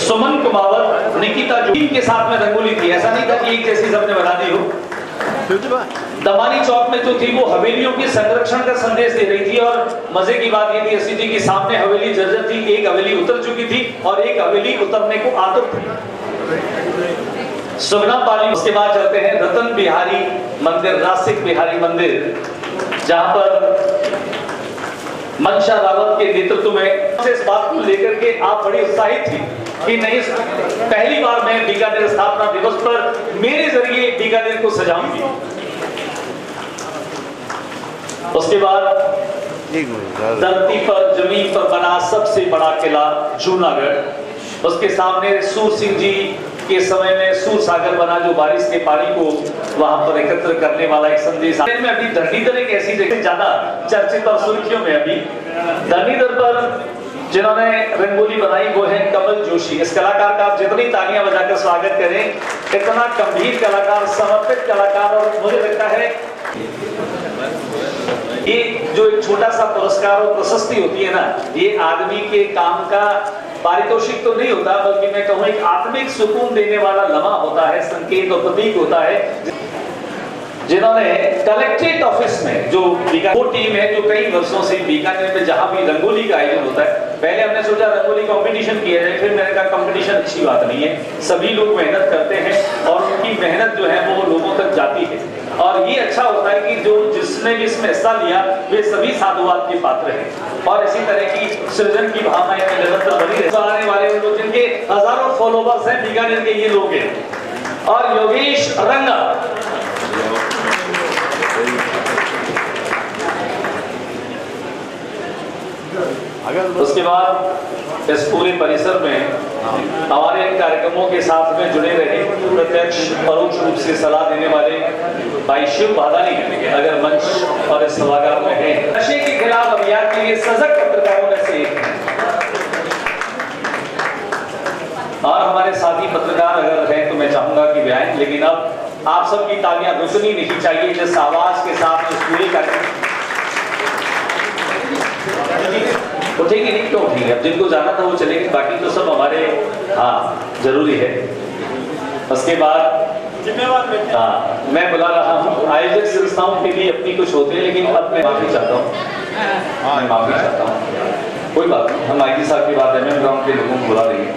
सुमन कुमावत, निकिता जो के साथ में रंगोली थी। ऐसा नहीं था कि एक जैसी सबने बना दी हो। दमानी चौक में जो थी वो हवेलियों के संरक्षण का संदेश दे रही थी और मजे की बात ये थी अस्सी जी के सामने हवेली जर्जर थी, एक हवेली उतर चुकी थी और एक हवेली उतरने को आतुर थी। सुगना पाली। उसके बाद चलते हैं रतन बिहारी मंदिर, रासिक बिहारी मंदिर, जहां पर मनशा रावत के नेतृत्व में इस बात को लेकर के आप बड़ी उत्साहित थी कि नहीं, पहली बार मैं बीकानेर स्थापना दिवस पर मेरे जरिए बीकानेर को सजाऊंगी। उसके बाद धरती पर जमीन पर बना सबसे बड़ा किला जूनागढ़, उसके सामने सूर सिंह जी के समय में सूर सागर बना, जो बारिश के पानी को वहां पर एकत्र करने वाला एक संदेश। में अभी धरणीधर एक ऐसी जगह ज्यादा चर्चित और सुर्खियों में अभी धरणीधर पर जिन्होंने रंगोली बनाई वो है कमल जोशी। इस कलाकार का आप जितनी तालियां बजाकर स्वागत करें, इतना गंभीर कलाकार, समर्पित कलाकार, और मुझे लगता है ये जो एक छोटा सा पुरस्कार और प्रशस्ति होती है ना, ये आदमी के काम का पारितोषिक तो नहीं होता, बल्कि मैं कहूँ एक आत्मिक सुकून देने वाला लम्हा होता है, संकेत और प्रतीक होता है। जिन्होंने कलेक्ट्रेट ऑफिस में जो वो टीम है जो कई वर्षों से बीकानेर में जहां भी रंगोली का आयोजन होता है, पहले हमने सोचा रंगोली कंपटीशन किया जाए, फिर मैंने कहा कंपटीशन अच्छी बात नहीं है, सभी लोग मेहनत करते हैं और उनकी मेहनत जो है वो लोगों तक जाती है, और ये अच्छा होता है कि जो जिसने भी इसमें हिस्सा लिया वे सभी साधुवाद के पात्र हैं, और इसी तरह की सृजन की भावनाएं निरंतर बनी रहे। आने वाले लोग जिनके हजारों फॉलोवर्स हैं बीकानेर के, ये लोग हैं, और योगेश रंगा। उसके बाद इस पूरे परिसर में हमारे कार्यक्रमों के साथ में जुड़े रहे, प्रत्यक्ष परोक्ष रूप से सलाह देने वाले भाई शिव भादानी अगर मंच और इस सभागार में हैं, नशे के खिलाफ अभियान के लिए सजग पत्रकारों में से एक हैं, और हमारे साथी पत्रकार अगर हैं तो मैं चाहूंगा कि वे आएं, लेकिन अब आप सबकी तालियां रुकनी नहीं चाहिए जिस आवाज के साथ इस पूरे कार्यक्रम उठेगी नहीं, क्यों उठेगी? अब जिनको जाना था वो चलेंगे, बाकी तो सब हमारे जरूरी है। उसके बाद मैं बुला रहा हूँ, आयोजक संस्थाओं के लिए अपनी कुछ होते हैं, लेकिन अब मैं माफी चाहता हूँ, कोई बात नहीं, हम आईजी साहब की बात MM ग्राउंड के लोगों को बुला देंगे,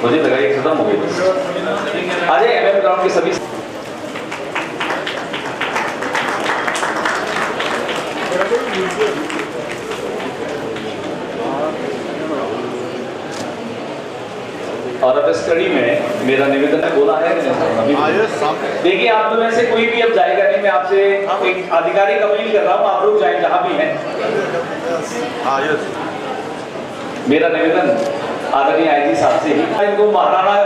मुझे लगा ये खत्म हो गई। आ जाए MM ग्राउंड के सभी। और अब इस कड़ी में मेरा निवेदन है, बोला है देखिए, आप लोग में से कोई भी अब जाएगा नहीं, मैं आपसे एक आधिकारिक अपील कर रहा हूँ, आप लोग जाए जहां भी हैं। मेरा निवेदन आदरणीय आईजी साहब से ही, इनको महाराणा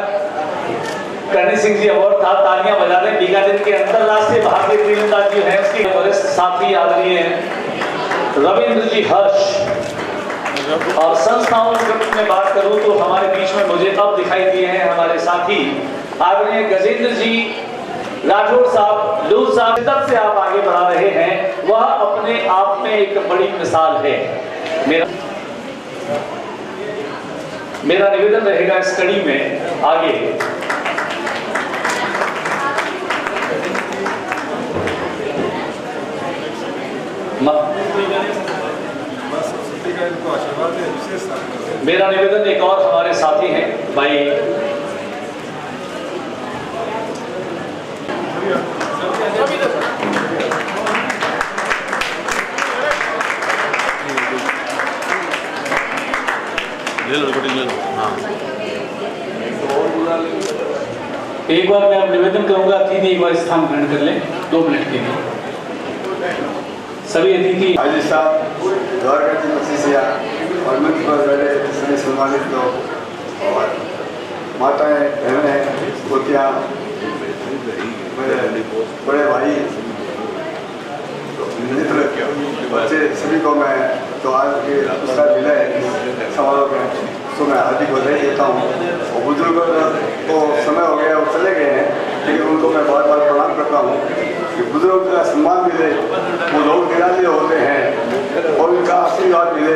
करणी सिंह जी अवार्ड था, तालियां बजा दें। बीकानेर के अंतरराष्ट्रीय भारतीय तीरंदाज जो है उसके वरिष्ठ साथी आदरणीय रविंद्र जी हर्ष, और संस्थाओं में बात करूं तो हमारे बीच में मुझे अब दिखाई दिए हैं हमारे साथी आदरणीय गजेंद्र जी राठौड़ साहब, लूर साहब, तब से आप आगे बढ़ा रहे हैं, वह अपने आप में एक बड़ी मिसाल है। मेरा निवेदन रहेगा इस कड़ी में आगे मेरा निवेदन एक और हमारे साथी हैं भाई एक बार मैं अब निवेदन करूंगा, अतिथि एक बार स्थान ग्रहण कर लें 2 मिनट के लिए। सभी अतिथि आईजी साहब, द्वारका जी मसीसिया और मंच पर बैठे सभी सम्मानित लोग और माताएं, बहनें, पोतियाँ, मेरे बड़े भाई, मित्र, बच्चे, सभी को मैं तो आज के पुरस्कार मिला है समारोह में, तो मैं हार्दिक बधाई देता हूँ। और बुजुर्गों को समय हो गया, वो चले गए हैं, लेकिन उनको मैं बार बार प्रणाम करता हूँ कि बुजुर्गों का सम्मान मिले, वो लोग निराले होते हैं, और उनका आशीर्वाद मिले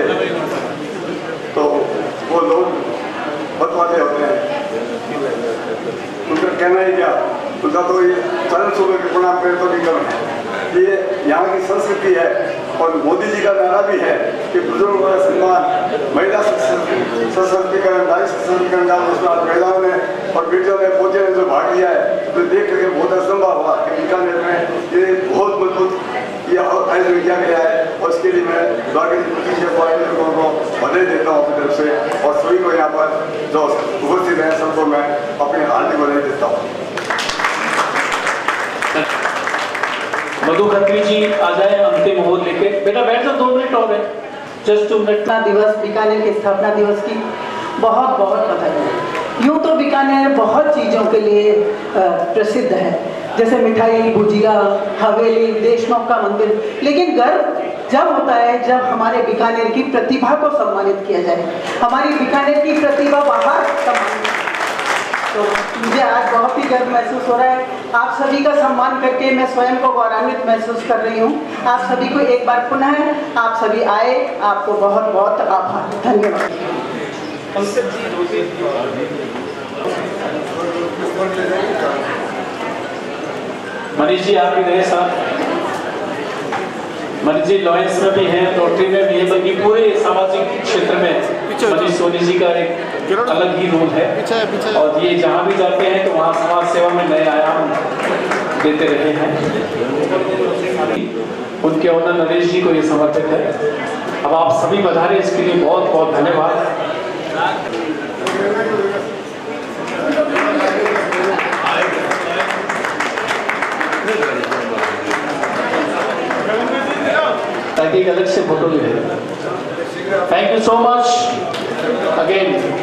तो वो लोग बहुत वाले होते हैं। उनका कहना ही क्या, उनका तो ये चरण सुबह के प्रणाम करें तो नहीं करना, ये यहाँ की संस्कृति है। और मोदी जी का नारा भी है कि बुजुर्गों का सम्मान, महिला सशक्तिकरण, नारी सशक्तिकरण का उसमें महिलाओं ने और बेटियों ने, पोतियों ने जो भाग लिया है, तो देख करके बहुत असंभव हुआ कि बीकानेर में ये बहुत मजबूत ये आयोजन किया गया है। और इसके लिए मैं द्वारका जी को बधाई देता हूँ अपनी तरफ से, और सभी को यहाँ पर जो उपस्थित हैं सबको मैं अपनी हार्दिक बधाई देता हूँ। मधु खत्री जी आ जाए अंतिम मोहर लेके। बेटा बैठ जाओ, 2 मिनट और है, जस्ट 2 मिनट। दिवस, बीकानेर के स्थापना दिवस की बहुत बहुत बधाई। यूँ तो बीकानेर बहुत चीज़ों के लिए प्रसिद्ध है, जैसे मिठाई, भुजिया, हवेली, देशनोक का मंदिर, लेकिन गर्व जब होता है जब हमारे बीकानेर की प्रतिभा को सम्मानित किया जाए, हमारी बीकानेर की प्रतिभा बाहर सम्मानित। तो मुझे आज बहुत ही गर्व महसूस हो रहा है। आप सभी का सम्मान करके मैं स्वयं को गौरवान्वित महसूस कर रही हूँ। आप सभी को एक बार पुनः आप सभी आए, आपको बहुत बहुत आभार, धन्यवाद। मनीष जी आप भी रहे साथ। मनीष जी लॉयंस में भी हैं, रोटरी में भी है, बल्कि पूरे सामाजिक क्षेत्र में मनीष सोनी जी का एक अलग ही रोल है और ये जहाँ भी जाते हैं तो वहाँ समाज सेवा में नए आयाम देते रहे हैं। उनके ओनर नरेश जी को ये समर्पित है। अब आप सभी बधाई, इसके लिए बहुत बहुत धन्यवाद। ताकि एक अलग से फोटो ले। Thank you so much again.